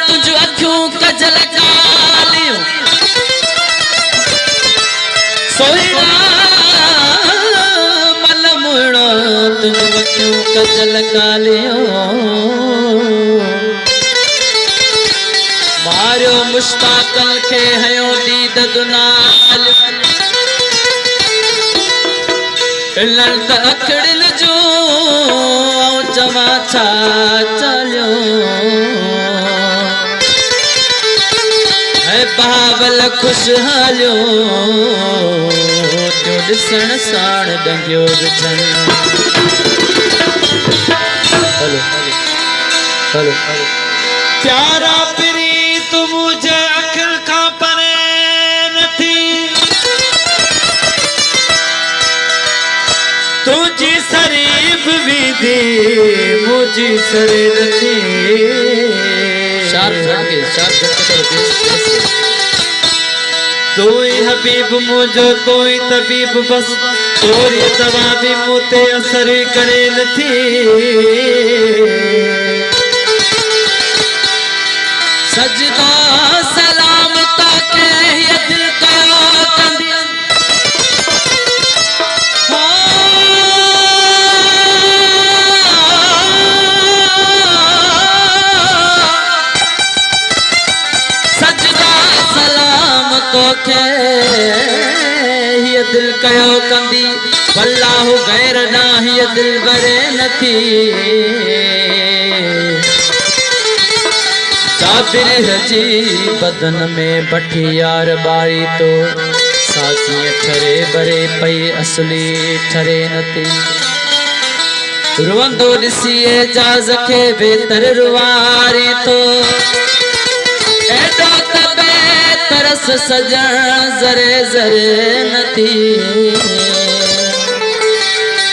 तुझ अखियों कजल कालियों सोईड़ा मल मुड़ा तुझ अखियों कजल कालियों मारियो मुश्ताकल के हयो दीद दुनाल ललत अखड़िल जो जमा छा चलियो है बावल खुशहालियो त्यो दिसण साण डंगियो विचन हेलो हेलो प्यारा प्रीत मुझे अखिल का परे नथी तुझी शरीफ विधि मुझी सरे नथी तोई हबीब मुझो तोई तबीब बस तोरी दवा भी मुते असर करे नथी सजदा सलाम ताके ये दिल कयो कंदिया सजदा सलाम तोके ये दिल कयो कंदी वल्लाहु गैर ना ये दिल बरे नथी जाबिर हजी बदन में बठी यार बारी तो सासी ठरे बरे पई असली ठरे नती रुवंदो दिसिए जाज के बेतर रुवारी तो एडो तबे तरस सजन जरे जरे नती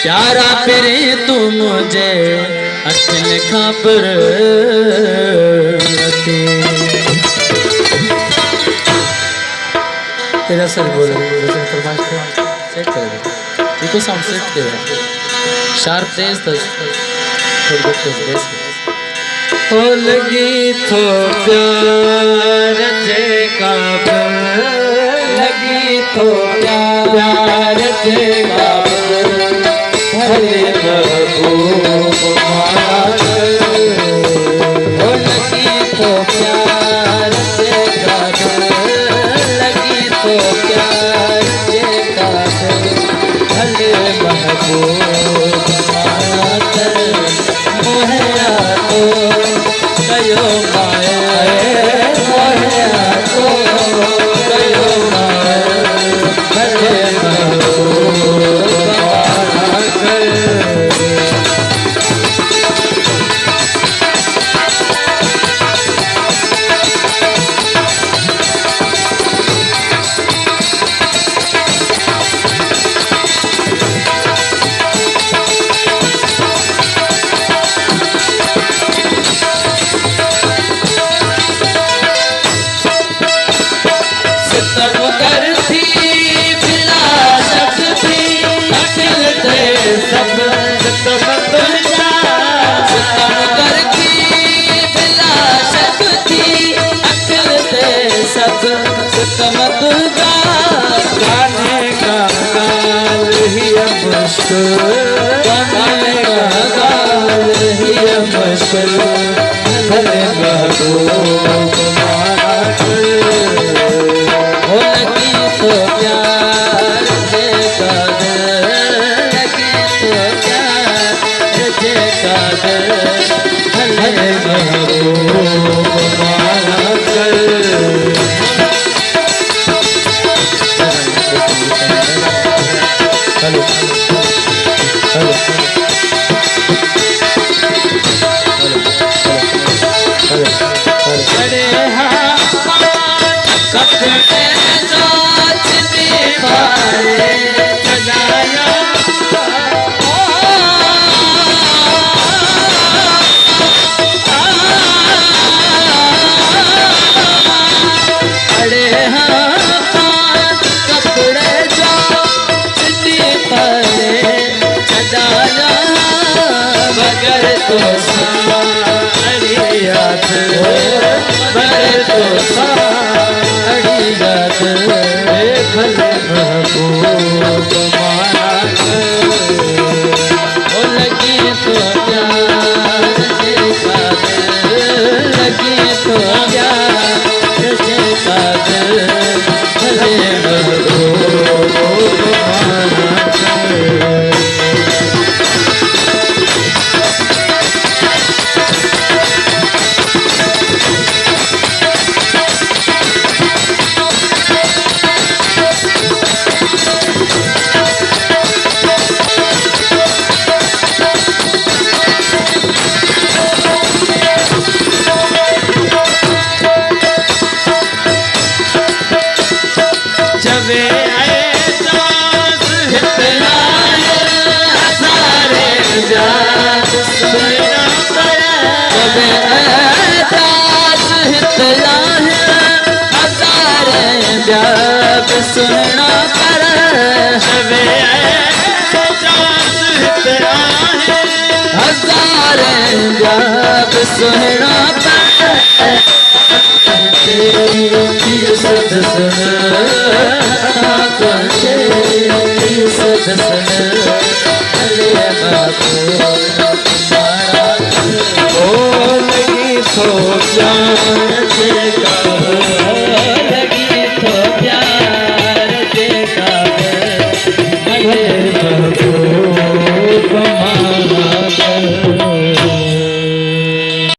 प्यारा पिरी तू मुझे अखिल खापर तेरा सर बोलो सेट कर दे इको साउंड सेट कर दे शार्प तेज तेज हो लगी तो प्यार जे काब लगी तो प्यार जे काब भले महबूब प्यार से लगी तो प्यार से भले महबूब मोहया तो कयो मोहया तो कयो भले महबूब भले महबूब हो लगी तो प्यार जे कादर लगी तो प्यार जे कादर भले महबूब हेलो हेलो बड़े कपड़े सोचती बारे सजाया बड़े कपड़े सोचती बारे सजाया बगर तो याद अड़ी याद भले महबूब माना ओ लगी तो प्यार जैसा दिल लगी तो प्यार जैसा दिल भले महबूब सुनना कर हजारे जब सुनना कर सद सुन सद सुन अरे बाबू